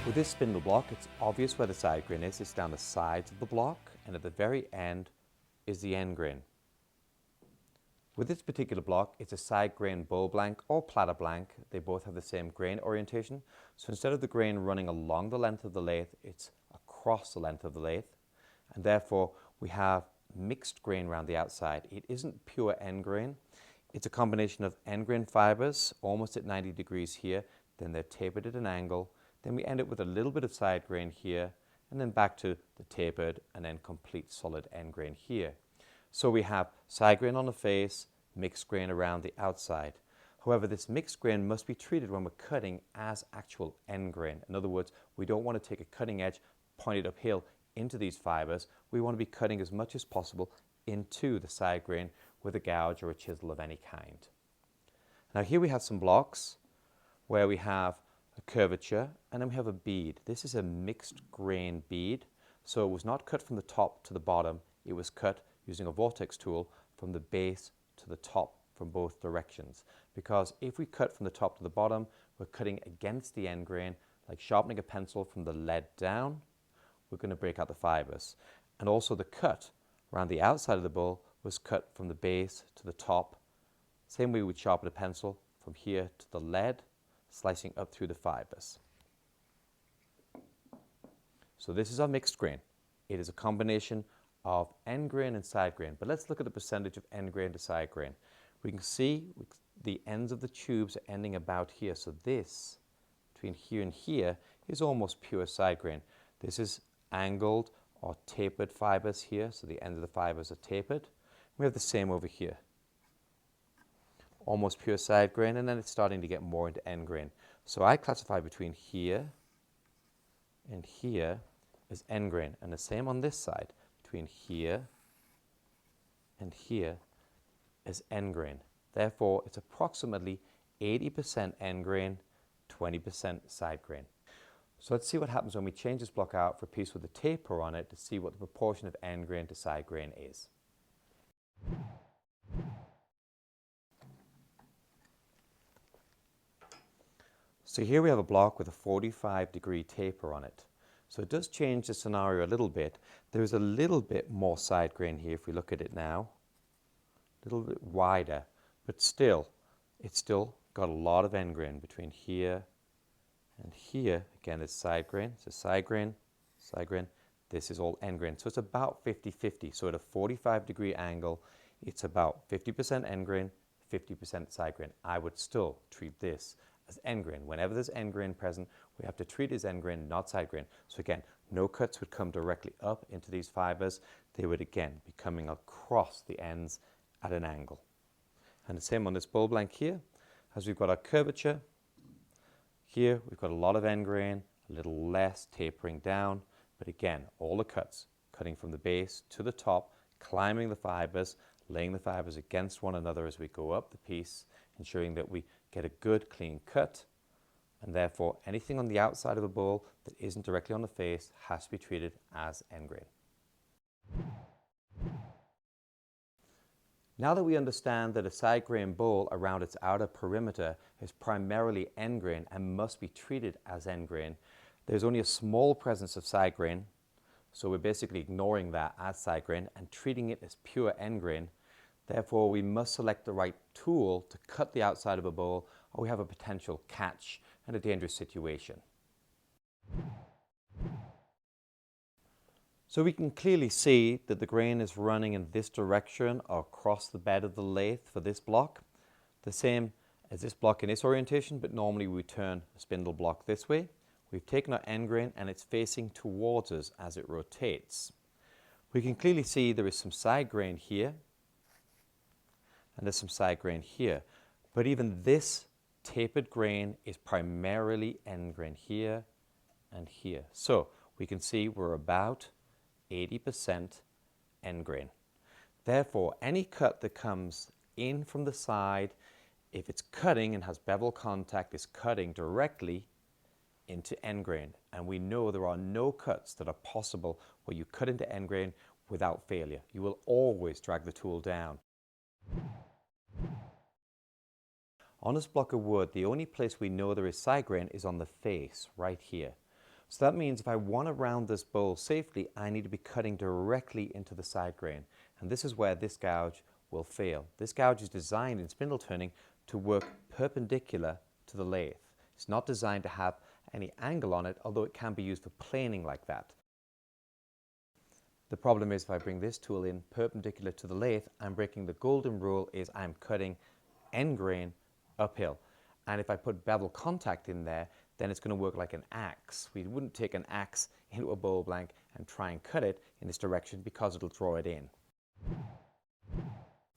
With this spindle block, it's obvious where the side grain is. It's down the sides of the block, and at the very end is the end grain. With this particular block, it's a side grain bowl blank or platter blank. They both have the same grain orientation. So instead of the grain running along the length of the lathe, it's across the length of the lathe. And therefore, we have mixed grain around the outside. It isn't pure end grain. It's a combination of end grain fibers, almost at 90 degrees here. Then they're tapered at an angle. Then we end up with a little bit of side grain here, and then back to the tapered, and then complete solid end grain here. So we have side grain on the face, mixed grain around the outside. However, this mixed grain must be treated when we're cutting as actual end grain. In other words, we don't want to take a cutting edge pointed uphill into these fibers. We want to be cutting as much as possible into the side grain with a gouge or a chisel of any kind. Now here we have some blocks where we have a curvature, and then we have a bead. This is a mixed grain bead, so it was not cut from the top to the bottom. It was cut using a vortex tool from the base to the top from both directions. Because if we cut from the top to the bottom, we're cutting against the end grain, like sharpening a pencil from the lead down. We're going to break out the fibers. And also the cut around the outside of the bowl was cut from the base to the top. Same way we'd sharpen a pencil from here to the lead, slicing up through the fibers. So this is our mixed grain. It is a combination of end grain and side grain. But let's look at the percentage of end grain to side grain. We can see the ends of the tubes are ending about here. So this, between here and here, is almost pure side grain. This is angled or tapered fibers here. So the end of the fibers are tapered. We have the same over here. Almost pure side grain, and then it's starting to get more into end grain. So I classify between here and here as end grain, and the same on this side, between here and here as end grain. Therefore, it's approximately 80% end grain, 20% side grain. So let's see what happens when we change this block out for a piece with a taper on it to see what the proportion of end grain to side grain is. So here we have a block with a 45-degree taper on it. So it does change the scenario a little bit. There is a little bit more side grain here if we look at it now. A little bit wider, but it's still got a lot of end grain between here and here. Again, it's side grain. So side grain, side grain. This is all end grain. So it's about 50-50. So at a 45-degree angle, it's about 50% end grain, 50% side grain. I would still treat this as end grain. Whenever there's end grain present, we have to treat it as end grain, not side grain. So again, no cuts would come directly up into these fibers. They would again be coming across the ends at an angle. And the same on this bowl blank here, as we've got our curvature. Here we've got a lot of end grain, a little less tapering down, but again, all the cuts, cutting from the base to the top, climbing the fibers, laying the fibers against one another as we go up the piece, ensuring that we get a good clean cut, and therefore anything on the outside of a bowl that isn't directly on the face has to be treated as end grain. Now that we understand that a side grain bowl around its outer perimeter is primarily end grain and must be treated as end grain, there's only a small presence of side grain, so we're basically ignoring that as side grain and treating it as pure end grain. Therefore, we must select the right tool to cut the outside of a bowl, or we have a potential catch and a dangerous situation. So we can clearly see that the grain is running in this direction or across the bed of the lathe for this block. The same as this block in its orientation, but normally we turn the spindle block this way. We've taken our end grain and it's facing towards us as it rotates. We can clearly see there is some side grain here, and there's some side grain here. But even this tapered grain is primarily end grain here and here. So we can see we're about 80% end grain. Therefore, any cut that comes in from the side, if it's cutting and has bevel contact, is cutting directly into end grain. And we know there are no cuts that are possible where you cut into end grain without failure. You will always drag the tool down. On this block of wood, the only place we know there is side grain is on the face, right here. So that means if I want to round this bowl safely, I need to be cutting directly into the side grain. And this is where this gouge will fail. This gouge is designed in spindle turning to work perpendicular to the lathe. It's not designed to have any angle on it, although it can be used for planing like that. The problem is if I bring this tool in perpendicular to the lathe, I'm breaking the golden rule is I'm cutting end grain uphill. And if I put bevel contact in there, then it's going to work like an axe. We wouldn't take an axe into a bowl blank and try and cut it in this direction because it'll draw it in.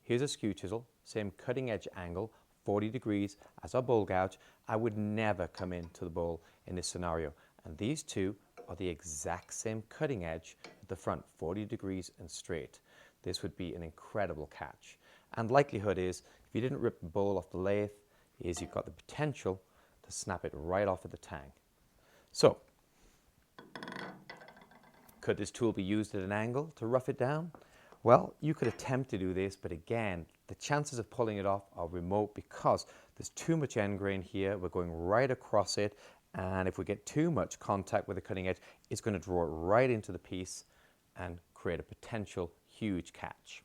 Here's a skew chisel, same cutting edge angle, 40 degrees as our bowl gouge. I would never come into the bowl in this scenario. And these two are the exact same cutting edge at the front, 40 degrees and straight. This would be an incredible catch. And likelihood is, if you didn't rip the bowl off the lathe, is you've got the potential to snap it right off of the tang. So, could this tool be used at an angle to rough it down? Well, you could attempt to do this, but again, the chances of pulling it off are remote because there's too much end grain here. We're going right across it, and if we get too much contact with the cutting edge, it's going to draw it right into the piece and create a potential huge catch.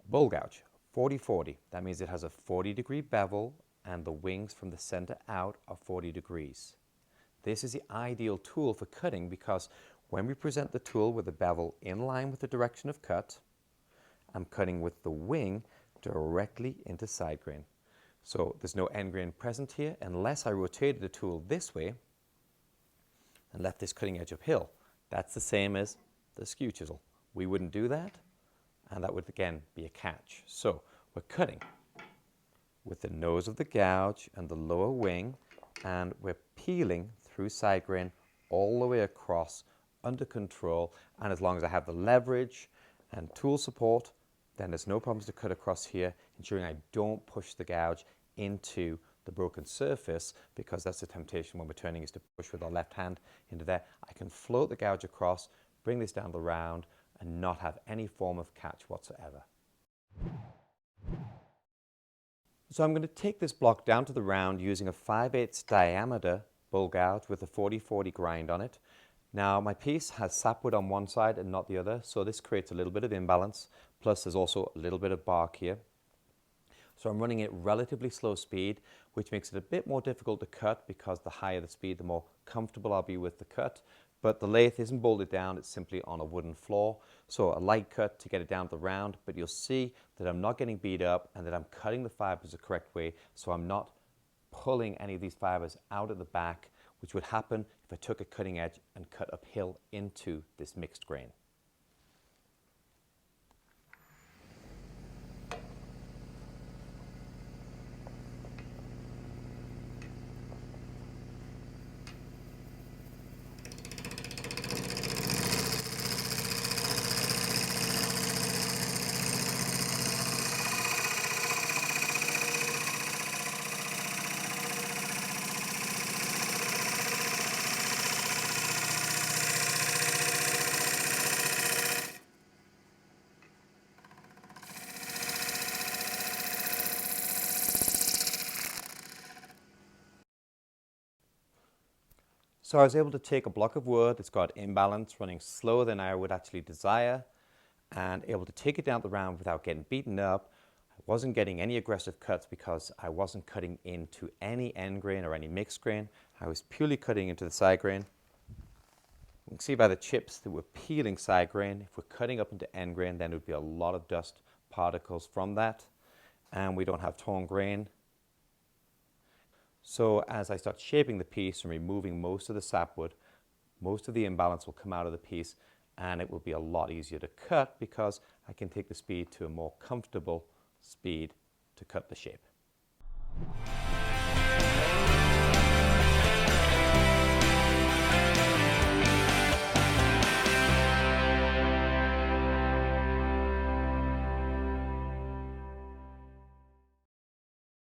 Bowl gouge, 40-40. That means it has a 40-degree bevel and the wings from the center out are 40 degrees. This is the ideal tool for cutting because when we present the tool with the bevel in line with the direction of cut, I'm cutting with the wing directly into side grain. So there's no end grain present here unless I rotated the tool this way and left this cutting edge uphill. That's the same as the skew chisel. We wouldn't do that, and that would again be a catch. So we're cutting with the nose of the gouge and the lower wing, and we're peeling through side grain all the way across under control. And as long as I have the leverage and tool support, then there's no problems to cut across here, ensuring I don't push the gouge into the broken surface, because that's the temptation when we're turning, is to push with our left hand into there. I can float the gouge across, bring this down the round, and not have any form of catch whatsoever. So I'm going to take this block down to the round using a 5/8 diameter bowl gouge with a 40-40 grind on it. Now my piece has sapwood on one side and not the other, so this creates a little bit of imbalance, plus there's also a little bit of bark here. So I'm running at relatively slow speed, which makes it a bit more difficult to cut because the higher the speed, the more comfortable I'll be with the cut. But the lathe isn't bolted down, it's simply on a wooden floor. So a light cut to get it down to the round, but you'll see that I'm not getting beat up and that I'm cutting the fibers the correct way, so I'm not pulling any of these fibers out at the back, which would happen if I took a cutting edge and cut uphill into this mixed grain. So I was able to take a block of wood that's got imbalance, running slower than I would actually desire, and able to take it down the round without getting beaten up. I wasn't getting any aggressive cuts because I wasn't cutting into any end grain or any mixed grain. I was purely cutting into the side grain. You can see by the chips that we're peeling side grain. If we're cutting up into end grain, then there would be a lot of dust particles from that, and we don't have torn grain. So as I start shaping the piece and removing most of the sapwood, most of the imbalance will come out of the piece, and it will be a lot easier to cut because I can take the speed to a more comfortable speed to cut the shape.